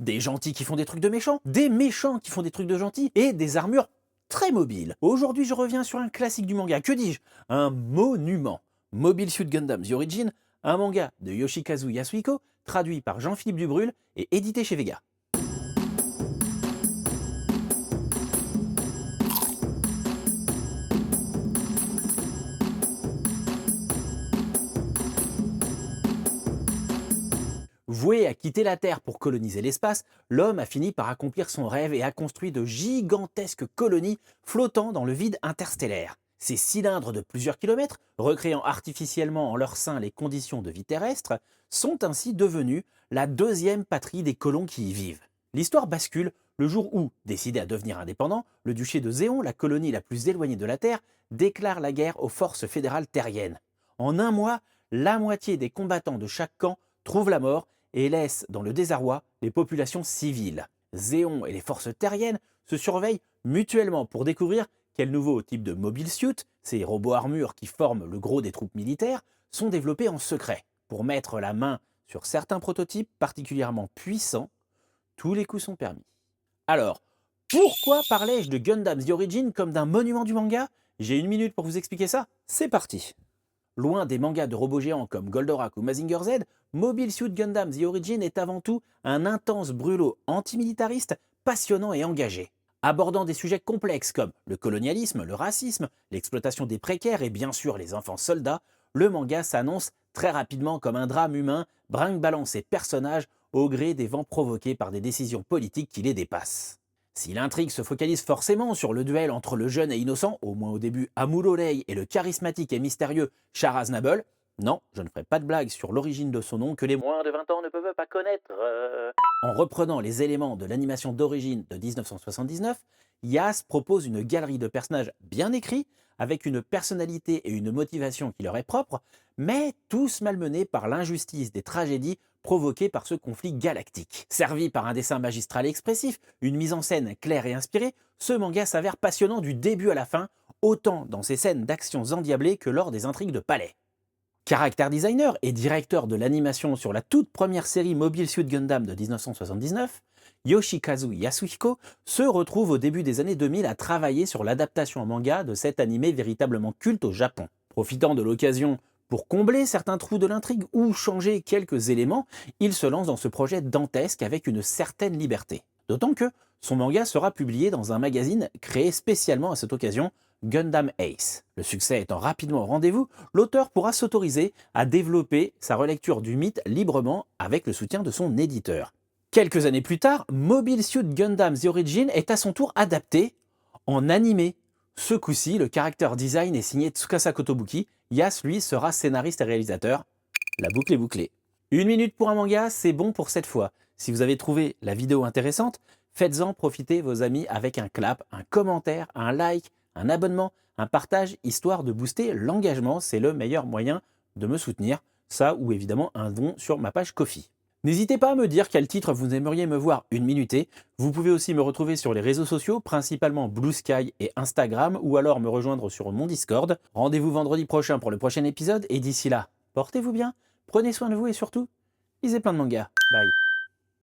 des gentils qui font des trucs de méchants, des méchants qui font des trucs de gentils, et des armures très mobiles. Aujourd'hui, je reviens sur un classique du manga, que dis-je, un monument. Mobile Suit Gundam The Origin, un manga de Yoshikazu Yasuhiko, traduit par Jean-Philippe Dubrul et édité chez Vega. Voué à quitter la Terre pour coloniser l'espace, l'homme a fini par accomplir son rêve et a construit de gigantesques colonies flottant dans le vide interstellaire. Ces cylindres de plusieurs kilomètres, recréant artificiellement en leur sein les conditions de vie terrestre, sont ainsi devenus la deuxième patrie des colons qui y vivent. L'histoire bascule le jour où, décidé à devenir indépendant, le duché de Zéon, la colonie la plus éloignée de la Terre, déclare la guerre aux forces fédérales terriennes. En un mois, la moitié des combattants de chaque camp trouvent la mort et laisse dans le désarroi les populations civiles. Zéon et les forces terriennes se surveillent mutuellement pour découvrir quels nouveaux types de mobile suit, ces robots armures qui forment le gros des troupes militaires, sont développés en secret. Pour mettre la main sur certains prototypes particulièrement puissants, tous les coups sont permis. Alors, pourquoi parlais-je de Gundam The Origin comme d'un monument du manga? J'ai une minute pour vous expliquer ça, c'est parti. Loin des mangas de robots géants comme Goldorak ou Mazinger Z, Mobile Suit Gundam The Origin est avant tout un intense brûlot antimilitariste, passionnant et engagé. Abordant des sujets complexes comme le colonialisme, le racisme, l'exploitation des précaires et bien sûr les enfants soldats, le manga s'annonce très rapidement comme un drame humain, brinque-ballant ses personnages au gré des vents provoqués par des décisions politiques qui les dépassent. Si l'intrigue se focalise forcément sur le duel entre le jeune et innocent, au moins au début Amuro-Lei et le charismatique et mystérieux Char Aznable, non, je ne ferai pas de blague sur l'origine de son nom que les moins de 20 ans ne peuvent pas connaître. En reprenant les éléments de l'animation d'origine de 1979, Yas propose une galerie de personnages bien écrits, avec une personnalité et une motivation qui leur est propre, mais tous malmenés par l'injustice des tragédies provoquées par ce conflit galactique. Servi par un dessin magistral et expressif, une mise en scène claire et inspirée, ce manga s'avère passionnant du début à la fin, autant dans ses scènes d'actions endiablées que lors des intrigues de palais. Character designer et directeur de l'animation sur la toute première série Mobile Suit Gundam de 1979, Yoshikazu Yasuhiko se retrouve au début des années 2000 à travailler sur l'adaptation en manga de cet animé véritablement culte au Japon. Profitant de l'occasion pour combler certains trous de l'intrigue ou changer quelques éléments, il se lance dans ce projet dantesque avec une certaine liberté. D'autant que son manga sera publié dans un magazine créé spécialement à cette occasion, Gundam Ace. Le succès étant rapidement au rendez-vous, l'auteur pourra s'autoriser à développer sa relecture du mythe librement avec le soutien de son éditeur. Quelques années plus tard, Mobile Suit Gundam The Origin est à son tour adapté en animé. Ce coup-ci, le character design est signé Tsukasa Kotobuki. Yas, lui, sera scénariste et réalisateur. La boucle est bouclée. Une minute pour un manga, c'est bon pour cette fois. Si vous avez trouvé la vidéo intéressante, faites-en profiter vos amis avec un clap, un commentaire, un like, un abonnement, un partage, histoire de booster l'engagement. C'est le meilleur moyen de me soutenir. Ça ou évidemment un don sur ma page Ko-fi. N'hésitez pas à me dire quel titre vous aimeriez me voir une minuter. Vous pouvez aussi me retrouver sur les réseaux sociaux, principalement Blue Sky et Instagram, ou alors me rejoindre sur mon Discord. Rendez-vous vendredi prochain pour le prochain épisode, et d'ici là, portez-vous bien, prenez soin de vous et surtout, lisez plein de mangas. Bye.